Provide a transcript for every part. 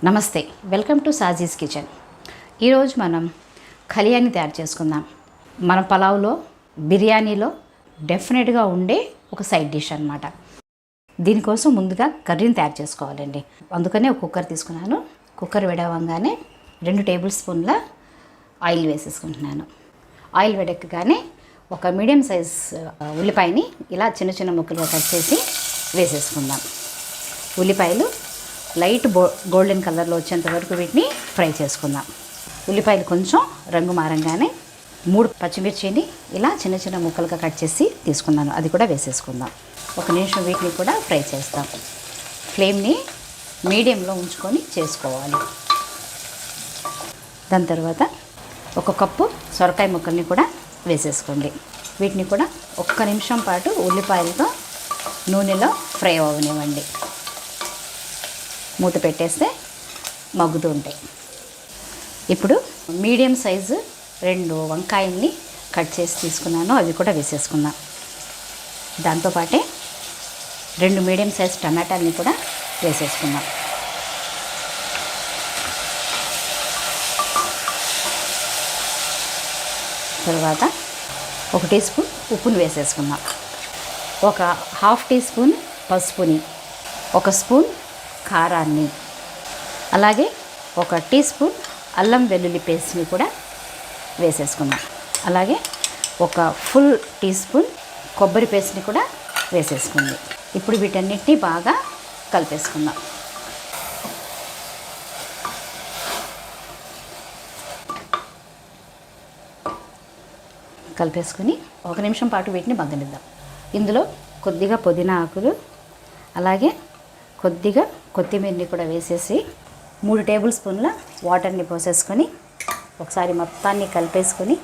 నమస్తే, welcome to Saji's kitchen. ఈరోజు మనం ఖలియాని తయారు చేసుకుందాం. మన పలావ్లో, బిర్యానీలో డెఫినెట్గా ఉండే ఒక సైడ్ డిష్ అన్నమాట. దీనికోసం ముందుగా కర్రీని తయారు చేసుకోవాలండి. అందుకనే ఒక కుక్కర్ తీసుకున్నాను. కుక్కర్ వేడవగానే 2 టేబుల్ స్పూన్ల ఆయిల్ వేసేసుకుంటున్నాను. ఆయిల్ వేడెక్కగానే ఒక మీడియం సైజ్ ఉల్లిపాయని ఇలా చిన్న చిన్న ముక్కలుగా కట్ చేసి వేసేసుకుందాం. ఉల్లిపాయలు లైట్ గోల్డెన్ కలర్లో వచ్చేంత వరకు వీటిని ఫ్రై చేసుకుందాం. ఉల్లిపాయలు కొంచెం రంగు మారంగానే 3 పచ్చిమిర్చిని ఇలా చిన్న చిన్న ముక్కలుగా కట్ చేసి తీసుకున్నాను. అది కూడా వేసేసుకుందాం. 1 నిమిషం వీటిని కూడా ఫ్రై చేస్తాం. ఫ్లేమ్ని మీడియంలో ఉంచుకొని చేసుకోవాలి. దాని తర్వాత 1 కప్పు సొరకాయ ముక్కల్ని కూడా వేసేసుకోండి. వీటిని కూడా 1 నిమిషం పాటు ఉల్లిపాయలతో నూనెలో ఫ్రై అవ్వనివ్వండి. మూత పెట్టేస్తే మగ్గుతూ ఉంటాయి. ఇప్పుడు మీడియం సైజు 2 వంకాయల్ని కట్ చేసి తీసుకున్నాను. అవి కూడా వేసేసుకుందాం. దాంతోపాటే 2 మీడియం సైజ్ టమాటాలని కూడా వేసేసుకుందాం. తర్వాత 1 టీ స్పూన్ ఉప్పుని వేసేసుకుందాం. 1/2 టీ స్పూన్ పసుపుని, 1 స్పూన్ కారాన్ని, అలాగే 1 టీ స్పూన్ అల్లం వెల్లుల్లి పేస్ట్ని కూడా వేసేసుకుందాం. అలాగే 1 ఫుల్ టీ స్పూన్ కొబ్బరి పేస్ట్ని కూడా వేసేసుకుంది. ఇప్పుడు వీటన్నిటిని బాగా కలిపేసుకుందాం. కలిపేసుకుని 1 నిమిషం పాటు వీటిని మగ్గనిద్దాం. ఇందులో కొద్దిగా పుదీనా ఆకులు, అలాగే కొద్దిగా కొత్తిమీరని కూడా వేసేసి 3 టేబుల్ స్పూన్ల వాటర్ని పోసేసుకొని ఒకసారి మొత్తాన్ని కలిపేసుకొని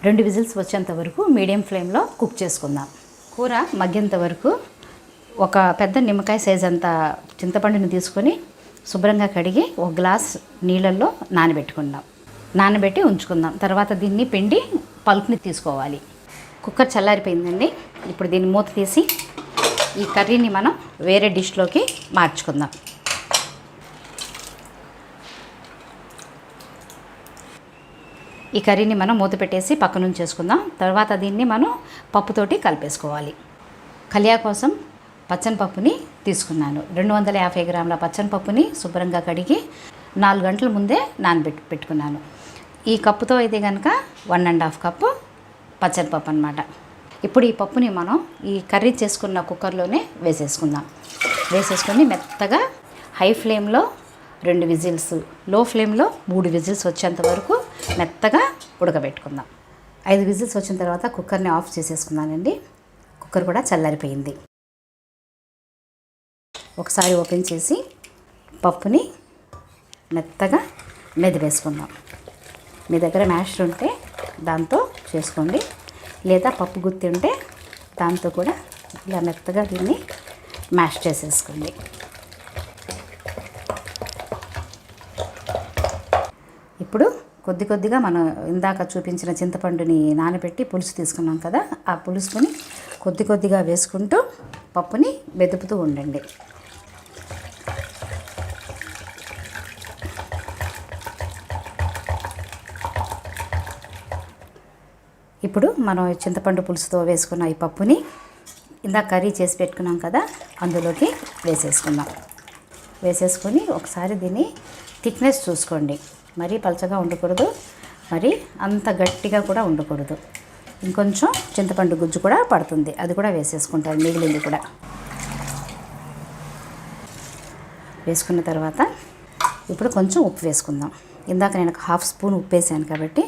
2 విజిల్స్ వచ్చేంత వరకు మీడియం ఫ్లేమ్లో కుక్ చేసుకుందాం. కూర మగ్గేంత వరకు 1 పెద్ద నిమ్మకాయ సైజ్ అంత చింతపండుని తీసుకొని శుభ్రంగా కడిగి 1 గ్లాస్ నీళ్ళల్లో నానబెట్టి ఉంచుకుందాం. తర్వాత దీన్ని పిండి పల్ప్ని తీసుకోవాలి. కుక్కర్ చల్లారిపోయిందండి. ఇప్పుడు దీన్ని మూత తీసి ఈ కర్రీని మనం వేరే డిష్లోకి మార్చుకుందాం. ఈ కర్రీని మనం మూత పెట్టేసి పక్కన ఉంచేసుకుందాం. తర్వాత దీన్ని మనం పప్పుతోటి కలిపేసుకోవాలి. ఖలియా కోసం పచ్చని పప్పుని తీసుకున్నాను. 250 గ్రాముల పచ్చని పప్పుని శుభ్రంగా కడిగి 4 గంటల ముందే పెట్టుకున్నాను. ఈ కప్పుతో అయితే కనుక 1.5 కప్పు పచ్చని పప్పు అన్నమాట. ఇప్పుడు ఈ పప్పుని మనం ఈ కర్రీ చేసుకున్న కుక్కర్లోనే వేసేసుకొని మెత్తగా హై ఫ్లేమ్లో 2 విజిల్స్, లో ఫ్లేమ్లో 3 విజిల్స్ వచ్చేంత వరకు మెత్తగా ఉడకబెట్టుకుందాం. 5 విజిల్స్ వచ్చిన తర్వాత కుక్కర్ని ఆఫ్ చేసేసుకున్నానండి. కుక్కర్ కూడా చల్లారిపోయింది. ఒకసారి ఓపెన్ చేసి పప్పుని మెత్తగా మెదిపేసుకుందాం. మీ దగ్గర మ్యాషర్ ఉంటే దాంతో చేసుకోండి, లేదా పప్పు గుత్తి ఉంటే దాంతో కూడా ఇలా మెత్తగా దీన్ని మ్యాష్ చేసేసుకోండి. ఇప్పుడు కొద్దిగా మనం ఇందాక చూపించిన చింతపండుని నానబెట్టి పులుసు తీసుకున్నాం కదా, ఆ పులుసుని కొద్దిగా వేసుకుంటూ పప్పుని మెదుపుతూ ఉండండి. ఇప్పుడు మనం చింతపండు పులుసుతో వేసుకున్న ఈ పప్పుని ఇందాక కర్రీ చేసి పెట్టుకున్నాం కదా, అందులోకి వేసేసుకొని ఒకసారి దీన్ని థిక్నెస్ చూసుకోండి. మరీ పలచగా ఉండకూడదు, మరి అంత గట్టిగా కూడా ఉండకూడదు. ఇంకొంచెం చింతపండు గుజ్జు కూడా పడుతుంది, అది కూడా వేసేసుకుంటారు. మిగిలింది కూడా వేసుకున్న తర్వాత ఇప్పుడు కొంచెం ఉప్పు వేసుకుందాం. ఇందాక నేను 1/2 స్పూన్ ఉప్పు వేసాను కాబట్టి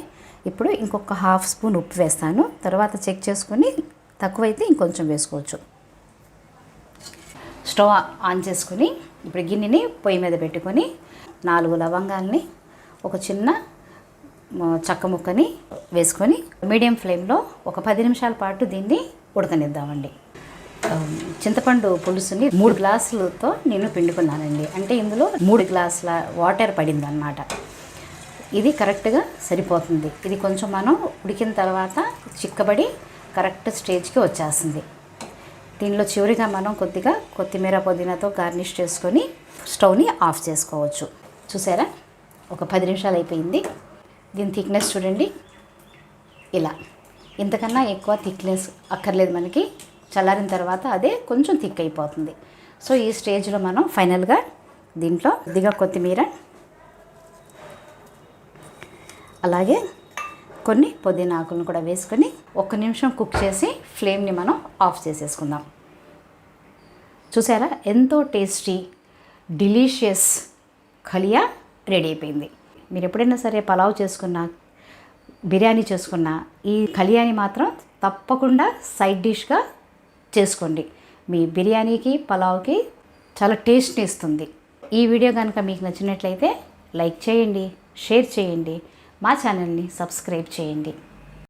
ఇప్పుడు ఇంకొక 1/2 స్పూన్ ఉప్పు వేస్తాను. తర్వాత చెక్ చేసుకొని తక్కువైతే ఇంకొంచెం వేసుకోవచ్చు. స్టవ్ ఆన్ చేసుకుని ఇప్పుడు గిన్నెని పొయ్యి మీద పెట్టుకొని 4 లవంగాల్ని, ఒక చిన్న చెక్క ముక్కని వేసుకొని మీడియం ఫ్లేమ్లో ఒక 10 నిమిషాల పాటు దీన్ని ఉడకనిద్దామండి. చింతపండు పులుసుని 3 గ్లాసులతో నేను పిండుకున్నానండి. అంటే ఇందులో 3 గ్లాసుల వాటర్ పడిందన్నమాట. ఇది కరెక్ట్గా సరిపోతుంది. ఇది కొంచెం మనం ఉడికిన తర్వాత చిక్కబడి కరెక్ట్ స్టేజ్కి వచ్చేస్తుంది. దీనిలో చివరిగా మనం కొద్దిగా కొత్తిమీర పుదీనాతో గార్నిష్ చేసుకొని స్టవ్ని ఆఫ్ చేసుకోవచ్చు. చూసారా, ఒక 10 నిమిషాలు అయిపోయింది. దీని థిక్నెస్ చూడండి, ఇలా. ఇంతకన్నా ఎక్కువ థిక్నెస్ అక్కర్లేదు మనకి. చల్లారిన తర్వాత అదే కొంచెం థిక్ అయిపోతుంది. సో ఈ స్టేజ్లో మనం ఫైనల్గా దీంట్లో కొద్దిగా కొత్తిమీర, అలాగే కొన్ని పుదీనా ఆకులను కూడా వేసుకొని 1 నిమిషం కుక్ చేసి ఫ్లేమ్ని మనం ఆఫ్ చేసేసుకుందాం. చూసారా, ఎంతో టేస్టీ డిలీషియస్ ఖలియా రెడీ అయిపోయింది. మీరు ఎప్పుడైనా సరే పలావ్ చేసుకున్నా, బిర్యానీ చేసుకున్నా, ఈ ఖలియాని మాత్రం తప్పకుండా సైడ్ డిష్గా చేసుకోండి. మీ బిర్యానీకి, పలావ్కి చాలా టేస్ట్ని ఇస్తుంది. ఈ వీడియో కనుక మీకు నచ్చినట్లయితే లైక్ చేయండి, షేర్ చేయండి, మా ఛానల్ని సబ్స్క్రైబ్ చేయండి.